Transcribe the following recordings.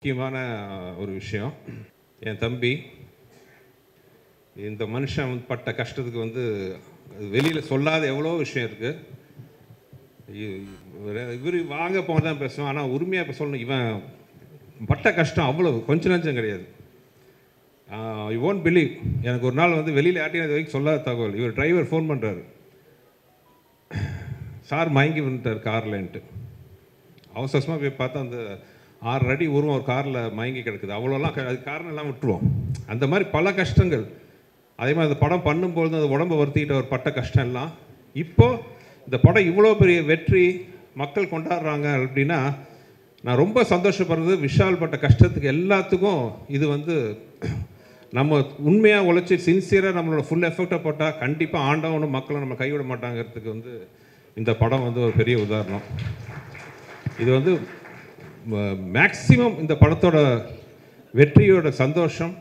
முக்கியமான ஒரு விஷயம். என் தம்பி இந்த மனுஷன் பட்ட கஷ்டத்துக்கு வந்து வெளியில் சொல்லாத எவ்வளோ விஷயம் இருக்குது. இவர் வாங்க போக தான் பேசுவோம், ஆனால் உரிமையாக இப்போ சொல்லணும். இவன் பட்ட கஷ்டம் அவ்வளோ கொஞ்சம் நஞ்சம் கிடையாது. யூ ஓன்ட் பிலீவ், எனக்கு ஒரு நாள் வந்து வெளியில் ஆட்டினது வரைக்கும் சொல்லாத தகவல். இவர் டிரைவர் ஃபோன் பண்ணுறாரு, சார் மயங்கி வந்துட்டார் கார்லன்ட்டு. அவசரமாக போய் பார்த்தா அந்த 6 அடி உருவம் ஒரு காரில் மயங்கி கிடக்குது. அவ்வளோலாம் அது காரணம் எல்லாம் விட்டுருவோம். அந்த மாதிரி பல கஷ்டங்கள். அதே மாதிரி அந்த படம் பண்ணும்பொழுது அந்த உடம்பை வருத்திக்கிட்ட ஒரு பட்ட கஷ்டம் எல்லாம் இப்போது இந்த படம் இவ்வளோ பெரிய வெற்றி மக்கள் கொண்டாடுறாங்க அப்படின்னா நான் ரொம்ப சந்தோஷப்படுறது. விஷால் பட்ட கஷ்டத்துக்கு எல்லாத்துக்கும் இது வந்து நம்ம உண்மையாக உழைச்சி சின்சியராக நம்மளோட ஃபுல் எஃபெக்டை போட்டால் கண்டிப்பாக ஆண்டவனும் மக்களும் நம்ம கைவிட மாட்டாங்கிறதுக்கு வந்து இந்த படம் வந்து ஒரு பெரிய உதாரணம். இது வந்து மேக்சிமம் இந்த படத்தோட வெற்றியோட சந்தோஷம்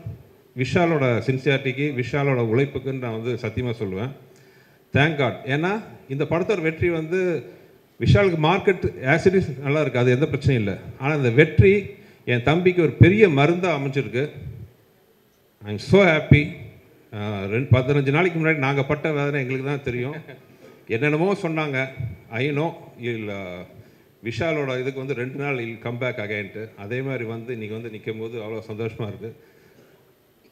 விஷாலோட சின்சியாரிட்டிக்கு, விஷாலோட உழைப்புக்குன்னு நான் வந்து சத்தியமாக சொல்லுவேன். Thank God. ஏன்னா இந்த படத்தோட வெற்றி வந்து விஷாலுக்கு மார்க்கெட் ஆசிடிஸ் நல்லா இருக்குது, அது எந்த பிரச்சனையும் இல்லை. ஆனால் இந்த வெற்றி என் தம்பிக்கு ஒரு பெரிய மருந்தாக அமைஞ்சிருக்கு. I am so happy. 15 நாளைக்கு முன்னாடி நாங்கள் பட்ட வேதனை எங்களுக்கு தான் தெரியும். என்னென்னமோ சொன்னாங்க. ஐநோ இல்லை விஷாலோட இதுக்கு வந்து 2 நாள் இல் கம்பேக் அகைன்ட்டு. அதே மாதிரி வந்து இன்றைக்கி வந்து நிற்கும் போது அவ்வளோ சந்தோஷமாக இருக்குது.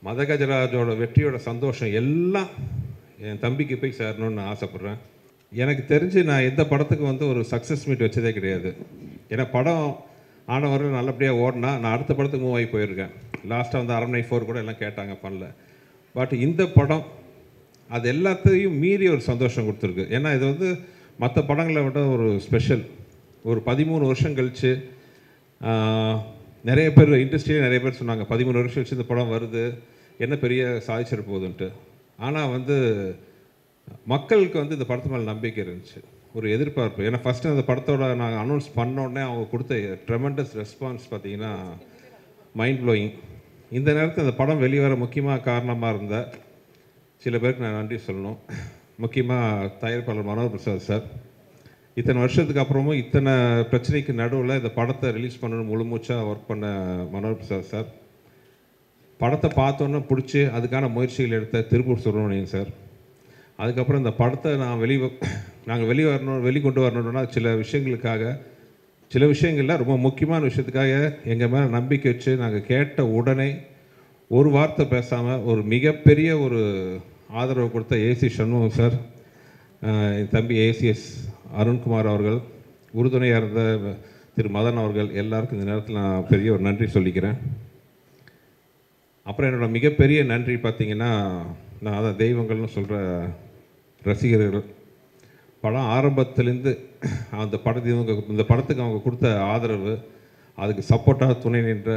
மதகஜராஜோட வெற்றியோட சந்தோஷம் எல்லாம் என் தம்பிக்கு போய் சேரணும்னு நான் ஆசைப்பட்றேன். எனக்கு தெரிஞ்சு நான் எந்த படத்துக்கு வந்து ஒரு சக்ஸஸ் மீட் வச்சதே கிடையாது. ஏன்னா படம் ஆனவர்கள் நல்லபடியாக ஓடினா நான் அடுத்த படத்துக்கு மூவ் ஆகி போயிருக்கேன். லாஸ்ட்டாக வந்து அரண்மனை 4 கூட எல்லாம் கேட்டாங்க, பண்ணல. பட் இந்த படம் அது எல்லாத்தையும் மீறி ஒரு சந்தோஷம் கொடுத்துருக்கு. ஏன்னா இது வந்து மற்ற படங்களை விட ஒரு ஸ்பெஷல். ஒரு 13 வருஷம் கழித்து நிறைய பேர் இண்டஸ்ட்ரியில் நிறைய பேர் சொன்னாங்க 13 வருஷம் கழிச்சு இந்த படம் வருது, என்ன பெரிய சாதிச்சிட போகுதுன்ட்டு. ஆனால் வந்து மக்களுக்கு வந்து இந்த படத்து மேலே நம்பிக்கை இருந்துச்சு, ஒரு எதிர்பார்ப்பு. ஏன்னா ஃபஸ்ட்டு அந்த படத்தோட நாங்கள் அனௌன்ஸ் பண்ணோடனே அவங்க கொடுத்த ட்ரெமெண்டஸ் ரெஸ்பான்ஸ் பார்த்தீங்கன்னா மைண்ட் ப்ளோயிங். இந்த நேரத்தில் இந்த படம் வெளிவர முக்கியமாக காரணமாக இருந்த சில பேருக்கு நான் நன்றி சொல்லணும். முக்கியமாக தயாரிப்பாளர் மனோகர் பிரசாத் சார். இத்தனை வருஷத்துக்கு அப்புறமும் இத்தனை பிரச்சனைக்கு நடுவில் இந்த படத்தை ரிலீஸ் பண்ணணும் முழு மூச்சாக ஒர்க் பண்ண மனோகர் பிரசாத் சார். படத்தை பார்த்தோன்னே பிடிச்சி அதுக்கான முயற்சிகள் எடுத்த திருப்பூர் சுப்பிரமணியன் சார். அதுக்கப்புறம் இந்த படத்தை நாங்கள் வெளிக்கொண்டு வரணுன்னா சில விஷயங்களுக்காக, சில விஷயங்களில் ரொம்ப முக்கியமான விஷயத்துக்காக எங்கள் மேலே நம்பிக்கை வச்சு நாங்கள் கேட்ட உடனே ஒரு வார்த்தை பேசாமல் ஒரு மிகப்பெரிய ஒரு ஆதரவு கொடுத்த ஏசி சண்முகம் சார், என் தம்பி ஏசிஎஸ் அருண்குமார் அவர்கள், உறுதுணையாக இருந்த திரு மதன் அவர்கள், எல்லாருக்கும் இந்த நேரத்தில் நான் பெரிய ஒரு நன்றி சொல்லிக்கிறேன். அப்புறம் என்னோடய மிகப்பெரிய நன்றி பார்த்திங்கன்னா, நான் அதான் தெய்வங்கள்னு சொல்கிற ரசிகர்கள். படம் ஆரம்பத்துலேருந்து அந்த இந்த படத்துக்கு அவங்க கொடுத்த ஆதரவு, அதுக்கு சப்போர்ட்டாக துணை நின்ற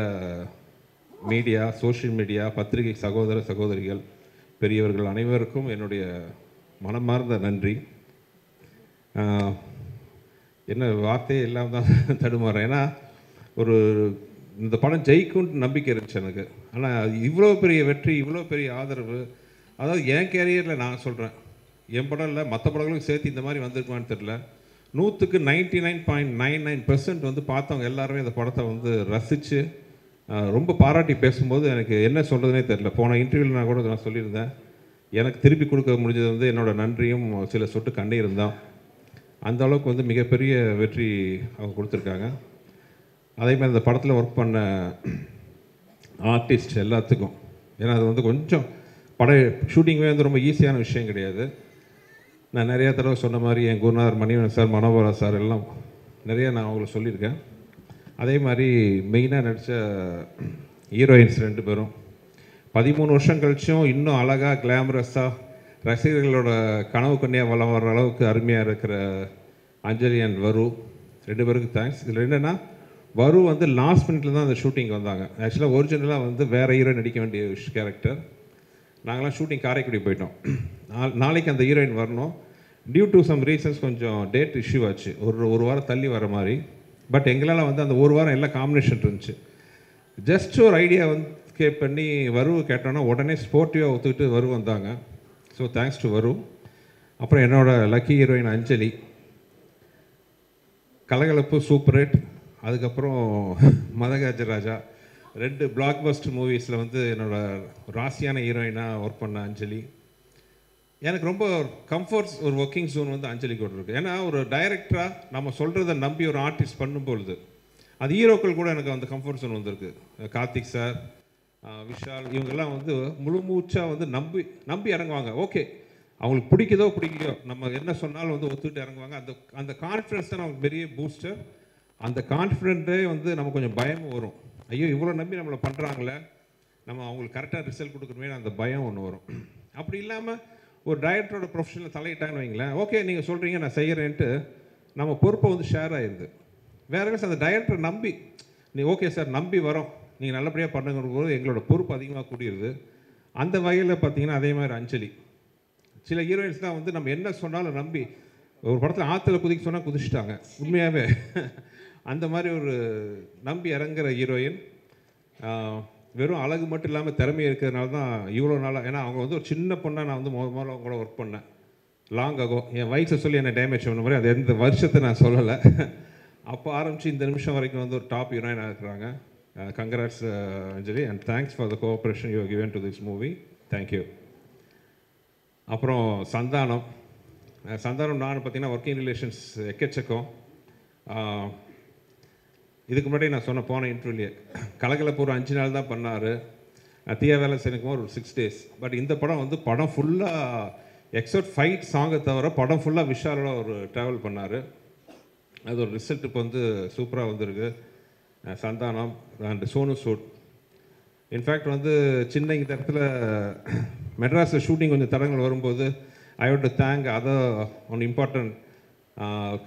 மீடியா, சோஷியல் மீடியா, பத்திரிகை சகோதர சகோதரிகள், பெரியவர்கள் அனைவருக்கும் என்னுடைய மனமார்ந்த நன்றி. என்ன வார்த்தையே இல்லாமல் தான் தடுமாறேன். ஏன்னா ஒரு இந்த படம் ஜெயிக்கும்னு நம்பிக்கை இருந்துச்சு எனக்கு. ஆனால் இவ்வளோ பெரிய வெற்றி, இவ்வளோ பெரிய ஆதரவு, அதாவது என் கேரியரில் நான் சொல்கிறேன், என் படம் இல்லை மற்ற படங்களுக்கும் சேர்த்து இந்த மாதிரி வந்திருக்குமான்னு தெரில. 100க்கு 99.99% வந்து பார்த்தவங்க எல்லாருமே இந்த படத்தை வந்து ரசித்து ரொம்ப பாராட்டி பேசும்போது எனக்கு என்ன சொல்கிறதுனே தெரில. போன இன்டர்வியூவில் நான் கூட நான் சொல்லியிருந்தேன், எனக்கு திருப்பி கொடுக்க முடிஞ்சது வந்து என்னோடய நன்றியும் சில சொட்டு கண்ணீரும் தான். அந்த அளவுக்கு வந்து மிகப்பெரிய வெற்றி அவங்க கொடுத்துருக்காங்க. அதேமாதிரி இந்த படத்தில் ஒர்க் பண்ண ஆர்டிஸ்ட் எல்லாத்துக்கும், ஏன்னா அது வந்து கொஞ்சம் ஷூட்டிங்கே வந்து ரொம்ப ஈஸியான விஷயம் கிடையாது. நான் நிறையா தடவை சொன்ன மாதிரி என் குருநாதர் மணிவன் சார், மனோகரா சார் எல்லாம் நிறையா நான் அவங்கள சொல்லியிருக்கேன். அதே மாதிரி மெயினாக நடித்த ஹீரோயின்ஸ் 2 பேரும் 13 வருஷம் கழிச்சும் இன்னும் அழகாக கிளாமரஸாக ரசிகர்களோட கனவு கண்ணியாக வளம் வர்ற அளவுக்கு அருமையாக இருக்கிற அஞ்சலி அண்ட் வரு 2 பேருக்கு தேங்க்ஸ். இதில் என்னென்னா வரு வந்து லாஸ்ட் மினிட்ல தான் அந்த ஷூட்டிங் வந்தாங்க. ஆக்சுவலாக ஒரிஜினலாக வந்து வேறு ஹீரோ நடிக்க வேண்டிய கேரக்டர். நாங்களாம் ஷூட்டிங் காரைக்குடி போயிட்டோம். நாளைக்கு அந்த ஹீரோயின் வரணும். டியூ டு சம் ரீசன்ஸ் கொஞ்சம் டேட் இஷ்யூ ஆச்சு, ஒரு வாரம் தள்ளி வர மாதிரி. பட் எங்களால் வந்து அந்த ஒரு வாரம் எல்லாம் காம்பினேஷன் இருந்துச்சு. ஜஸ்ட் ஒரு ஐடியா வந்து பண்ணி வரு கேட்டோன்னா உடனே ஸ்போர்ட்டிவாக ஒத்துக்கிட்டு வரு வந்தாங்க. ஸோ தேங்க்ஸ் டு வரு. அப்புறம் என்னோடய லக்கி ஹீரோயின் அஞ்சலி, கலகலப்பு சூப்பர் ஹிட். அதுக்கப்புறம் மதகஜராஜா 2 பிளாக் பஸ்டர் மூவிஸில் வந்து என்னோட ராசியான ஹீரோயினாக ஒர்க் பண்ண அஞ்சலி. எனக்கு ரொம்ப கம்ஃபர்ட்ஸ் ஒரு ஒர்க்கிங் ஜோன் வந்து அஞ்சலி கூட இருக்குது. ஏன்னா ஒரு டைரக்டராக நம்ம சொல்கிறத நம்பி ஒரு ஆர்டிஸ்ட் பண்ணும்பொழுது அது ஹீரோக்கள் கூட எனக்கு அந்த கம்ஃபர்ட் ஜோன் வந்திருக்கு. கார்த்திக் சார், விஷால், இவங்கெல்லாம் வந்து முழு மூச்சாக வந்து நம்பி இறங்குவாங்க. ஓகே, அவங்களுக்கு பிடிக்கலையோ நம்ம என்ன சொன்னாலும் வந்து ஒத்துக்கிட்டு இறங்குவாங்க. அந்த கான்ஃபிடன்ஸ் தான் நமக்கு பெரிய பூஸ்டர். அந்த கான்ஃபிடென்ட்டே வந்து நமக்கு கொஞ்சம் பயமும் வரும். ஐயோ இவ்வளோ நம்பி நம்மளை பண்ணுறாங்களே, நம்ம அவங்களுக்கு கரெக்டாக ரிசல்ட் கொடுக்கணுமே, அந்த பயம் ஒன்று வரும். அப்படி இல்லாமல் ஒரு டைரக்டரோட ப்ரொஃபஷனில் தலையிட்டாங்கன்னு வைங்களேன், ஓகே நீங்கள் சொல்கிறீங்க நான் செய்கிறேன்ட்டு நம்ம பொறுப்பை வந்து ஷேர் ஆகிடுது. வேறு அந்த டைரக்டரை நம்பி நீ ஓகே சார் நம்பி வரோம், நீங்கள் நல்லபடியாக பண்ணுங்கிற போது எங்களோட பொறுப்பு அதிகமாக கூடியிருது. அந்த வகையில் பார்த்தீங்கன்னா அதே மாதிரி அஞ்சலி. சில ஹீரோயின்ஸ் தான் வந்து நம்ம என்ன சொன்னாலும் நம்பி ஒரு படத்தில் ஆற்றுல குதிக்க சொன்னால் குதிச்சிட்டாங்க உண்மையாகவே. அந்த மாதிரி ஒரு நம்பி இறங்குற ஹீரோயின். வெறும் அழகு மட்டும் இல்லாமல் திறமை இருக்கிறதுனால தான் இவ்வளோ நாளாக. ஏன்னா அவங்க வந்து ஒரு சின்ன பொண்ணாக நான் வந்து முதல்ல அவங்க கூட ஒர்க் பண்ணேன் லாங் ஆகும். என் வயசை சொல்லி என்னை டேமேஜ் பண்ண மாதிரி அது எந்த வருஷத்தை நான் சொல்லலை. அப்போ ஆரம்பித்து இந்த நிமிஷம் வரைக்கும் வந்து ஒரு டாப் ஹீரோயினாக இருக்கிறாங்க. Congrats Anjali, and thanks for the cooperation you given to this movie. Thank you. அப்புறம் சந்தானம் நான் பார்த்தீங்கன்னா ஒர்க்கிங் ரிலேஷன்ஸ் எக்கச்சக்கம். இதுக்கு முன்னாடி நான் போன இன்டர்வியூலேயே கலகலப்பூர் 5 நாள் தான் பண்ணார். தீயா வேலை செய்யணுக்கும் ஒரு 6 days. பட் இந்த படம் வந்து படம் ஃபுல்லாக எக்ஸப்ட் ஃபைட் சாங்கை தவிர படம் ஃபுல்லாக விஷாலோட ஒரு ட்ராவல் பண்ணார். அது ஒரு ரிசல்ட் இப்போ வந்து சூப்பராக வந்திருக்கு. சந்தானம் அண்ட் சோனு சூட். இன்ஃபேக்ட் வந்து சின்ன இந்த இடத்துல மெட்ராஸில் ஷூட்டிங் கொஞ்சம் தடங்கள் வரும்போது I want to thank other one important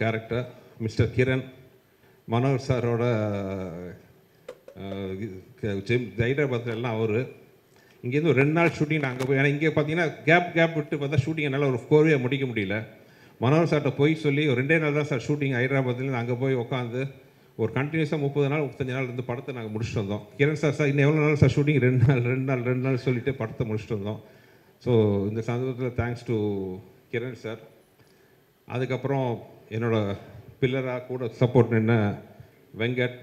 character mister Kiran. மனோர் சாரோட ஹைதராபாத்தில் எல்லாம் அவர் இங்கேருந்து ஒரு 2 நாள் ஷூட்டிங் நான் அங்கே போய், ஏன்னா இங்கே பார்த்தீங்கன்னா கேப் விட்டு பார்த்தா ஷூட்டிங் என்னால் ஒரு கோர்வையாக முடிக்க முடியல. மனோர் சார்கிட்ட போய் சொல்லி ஒரு 2 நாள் தான் சார் ஷூட்டிங் ஹைதராபாத்லேருந்து அங்கே போய் உட்காந்து ஒரு கண்டினியூஸாக 30 நாள் 35 நாள் இருந்து படத்தை நாங்கள் முடிச்சுட்டு வந்தோம். கிரண் சார் இன்னும் எவ்வளோ நாள் சார் ஷூட்டிங் 2 நாள் சொல்லிவிட்டு படத்தை முடிச்சுட்டு வந்தோம். ஸோ இந்த சந்தர்ப்பத்தில் தேங்க்ஸ் டு கிரண் சார். அதுக்கப்புறம் என்னோடய பில்லராக கூட சப்போர்ட் நின்ன வெங்கட்,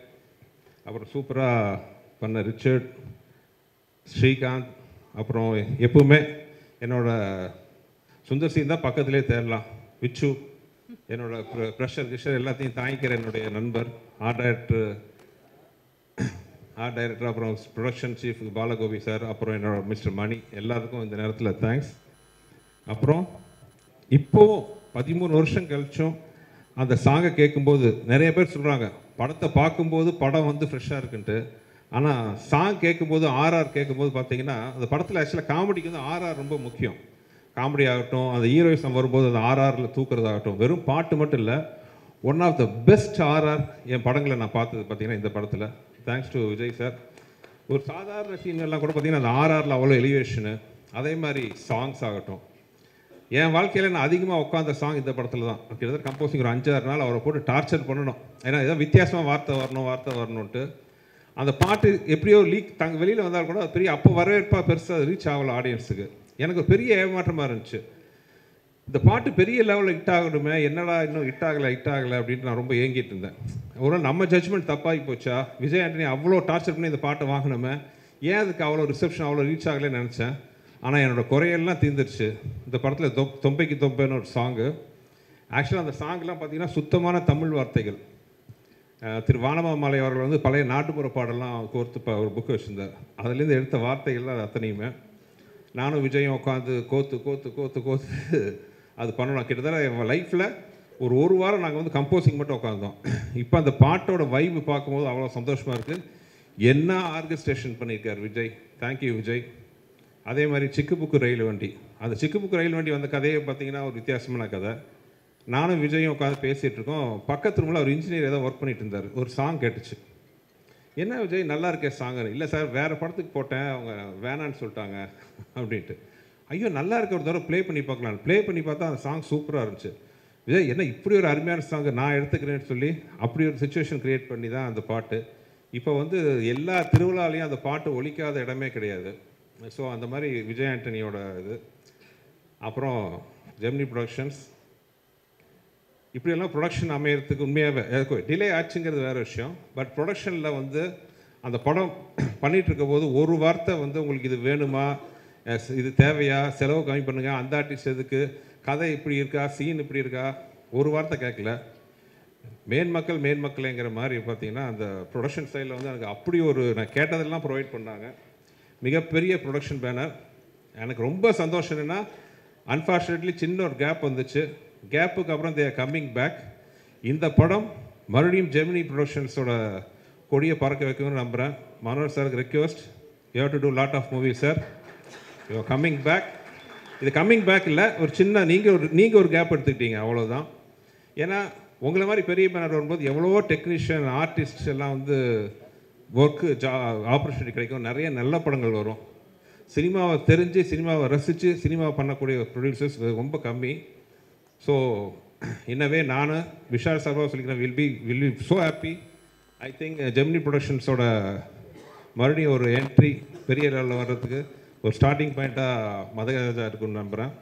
அப்புறம் சூப்பராக பண்ண ரிச்சர்ட், ஸ்ரீகாந்த், அப்புறம் எப்பவுமே என்னோடய சுந்தர்சி தான் பக்கத்துலேயே தேடலாம் விச்சு, என்னோடய ப்ரெஷர் கிஷர் எல்லாத்தையும் தாங்கிக்கிற என்னுடைய நண்பர், ஆர்ட் டைரக்டர், அப்புறம் ப்ரொடக்ஷன் சீஃப் பாலகோபி சார், அப்புறம் என்னோட மிஸ்டர் மணி, எல்லாருக்கும் இந்த நேரத்தில் தேங்க்ஸ். அப்புறம் இப்போது 13 வருஷம் கழிச்சும் அந்த சாங்கை கேட்கும்போது நிறைய பேர் சொல்கிறாங்க படத்தை பார்க்கும்போது படம் வந்து ஃப்ரெஷ்ஷாக இருக்குன்ட்டு. ஆனால் சாங் கேட்கும்போது ஆர்ஆர் கேட்கும்போது பார்த்தீங்கன்னா அந்த படத்தில் ஆக்சுவலாக காமெடிக்கு வந்து ஆர்ஆர் ரொம்ப முக்கியம். காமெடி ஆகட்டும், அந்த ஹீரோயிசம் வரும்போது அந்த ஆர்ஆரில் தூக்குறதாகட்டும், வெறும் பாட்டு மட்டும் இல்லை, one of the best RR என் படங்களை நான் பார்த்தது பார்த்தீங்கன்னா இந்த படத்தில். Thanks to Vijay sir. ஒரு சாதாரண சீன்கள்லாம் கூட பார்த்தீங்கன்னா அந்த ஆர்ஆரில் அவ்வளோ எலிவேஷனு. அதே மாதிரி சாங்ஸ் ஆகட்டும், என் வாழ்க்கையில் நான் அதிகமாக உட்காந்த சாங் இந்த படத்தில் தான். கிட்டத்தட்ட கம்போசிங் ஒரு 5-6 நாள் அவரை போட்டு டார்ச்சர் பண்ணணும். ஏன்னா ஏதோ வித்தியாசமாக வார்த்தை வரணுன்ட்டு. அந்த பாட்டு எப்படியோ லீக் வெளியில் வந்தால் கூட பெரிய அப்போ வரவேற்பாக பெருசாக ரீச் ஆகலை ஆடியன்ஸுக்கு. எனக்கு பெரிய ஏமாற்றமாக இருந்துச்சு. இந்த பாட்டு பெரிய லெவலில் ஹிட் ஆகணுமே, என்னடா இன்னும் ஹிட் ஆகலை அப்படின்ட்டு நான் ரொம்ப ஏங்கிட்டு இருந்தேன். ஒரு நம்ம ஜட்ஜ்மெண்ட் தப்பாகி போச்சா, விஜய் ஆண்டனி அவ்வளோ டார்ச்சர் பண்ணி இந்த பாட்டை வாங்கினோமே, ஏன் அதுக்கு அவ்வளோ ரிசப்ஷன் அவ்வளோ ரீச் ஆகலைன்னு நினச்சேன். ஆனால் என்னோடய குறையெல்லாம் தீர்ந்துருச்சு. இந்த படத்தில் தொம்பைக்கு தொம்பைன்னு ஒரு சாங்கு. ஆக்சுவலாக அந்த சாங்லாம் பார்த்திங்கன்னா சுத்தமான தமிழ் வார்த்தைகள். திரு வானமாமலை அவர்கள் வந்து பழைய நாட்டுப்புற பாடலாம் கோர்த்து ஒரு புக்கு வச்சுருந்தார். அதுலேருந்து எடுத்த வார்த்தைகள்லாம் அத்தனையுமே நானும் விஜயும் உட்காந்து கோத்து அது பண்ணணும். கிட்டத்தட்ட என் லைஃப்பில் ஒரு வாரம் நாங்கள் வந்து கம்போசிங் மட்டும் உட்காந்தோம். இப்போ அந்த பாட்டோட வைப்பு பார்க்கும்போது அவ்வளோ சந்தோஷமாக இருக்குது. என்ன ஆர்கஸ்ட்ரேஷன் பண்ணியிருக்கார் விஜய், தேங்க்யூ விஜய். அதே மாதிரி சிக்குபுக்கு ரயில் வண்டி, அந்த சிக்குபுக்கு ரயில் வண்டி வந்த கதையை பார்த்தீங்கன்னா ஒரு வித்தியாசமான கதை. நானும் விஜயும் உட்காந்து பேசிகிட்டு இருக்கோம். பக்கத்து ரூமில் ஒரு இன்ஜினியர் ஏதோ ஒர்க் பண்ணிட்டு இருந்தார். ஒரு சாங் கேட்டுச்சு. என்ன விஜய் நல்லா இருக்கே சாங்கு. இல்லை சார் வேறு படத்துக்கு போட்டேன், அவங்க வேணான்னு சொல்லிட்டாங்க அப்படின்ட்டு. ஐயோ நல்லா இருக்க, ஒரு தடவை ப்ளே பண்ணி பார்க்கலாம். ப்ளே பண்ணி பார்த்தா அந்த சாங் சூப்பராக இருந்துச்சு. விஜய் என்ன இப்படி ஒரு அருமையான சாங்கு நான் எடுத்துக்கிறேன்னு சொல்லி அப்படி ஒரு சுச்சுவேஷன் க்ரியேட் பண்ணி தான் அந்த பாட்டு இப்போ வந்து எல்லா திருவிழாலையும் அந்த பாட்டு ஒலிக்காத இடமே கிடையாது. ஸோ அந்த மாதிரி விஜய் ஆண்டனியோட இது. அப்புறம் ஜெமினி ப்ரொடக்ஷன்ஸ், இப்படியெல்லாம் ப்ரொடக்ஷன் அமையறதுக்கு உண்மையாகவே டிலே ஆச்சுங்கிறது வேறு விஷயம். பட் ப்ரொடக்ஷனில் வந்து அந்த படம் பண்ணிகிட்டு இருக்க போது ஒரு வார்த்தை வந்து உங்களுக்கு இது வேணுமா, இது தேவையா, செலவு கம்மி பண்ணுங்கள், அந்த ஆர்டிஸ்ட் எதுக்கு, கதை இப்படி இருக்கா, சீன் இப்படி இருக்கா, ஒரு வார்த்தை கேட்கல. மேன்மக்கள்ங்கிற மாதிரி பார்த்தீங்கன்னா அந்த ப்ரொடக்ஷன் சைடில் வந்து எனக்கு அப்படி ஒரு நான் கேட்டதெல்லாம் ப்ரொவைட் பண்ணாங்க. மிகப்பெரிய ப்ரொடக்ஷன் பேனர். எனக்கு ரொம்ப சந்தோஷம் என்னென்னா, அன்ஃபார்ச்சுனேட்லி சின்ன ஒரு கேப் வந்துச்சு. கேப்புக்கு அப்புறம் தே ஆர் கம்மிங் பேக். இந்த படம் மறுபடியும் ஜெமினி ப்ரொடக்ஷன்ஸோட கொடியை பறக்க வைக்கணும்னு நம்புகிறேன். மனோஜ் சாருக்கு request, you have to do lot of movies sir, you are coming back. இது கம்மிங் பேக் இல்லை, ஒரு சின்ன நீங்கள் ஒரு கேப் எடுத்துக்கிட்டீங்க, அவ்வளோதான். ஏன்னா உங்களை மாதிரி பெரிய பேனர் வரும்போது எவ்வளவோ டெக்னீஷியன் ஆர்டிஸ்ட் எல்லாம் வந்து ஒர்க்கு ஆப்பர்ச்சுனிட்டி கிடைக்கும், நிறைய நல்ல படங்கள் வரும். சினிமாவை தெரிஞ்சு, சினிமாவை ரசித்து, சினிமாவை பண்ணக்கூடிய ப்ரொடியூசர்ஸ் ரொம்ப கம்மி. ஸோ இன்னவே நான் விஷால் சார்பாக சொல்லிக்கிறேன், will be so happy. I think Gemini ப்ரொடக்ஷன்ஸோட மறுபடியும் ஒரு என்ட்ரி பெரிய லெவலில் வர்றதுக்கு ஒரு ஸ்டார்டிங் பாயிண்ட்டாக மதகராஜா இருக்குன்னு நம்புகிறேன்.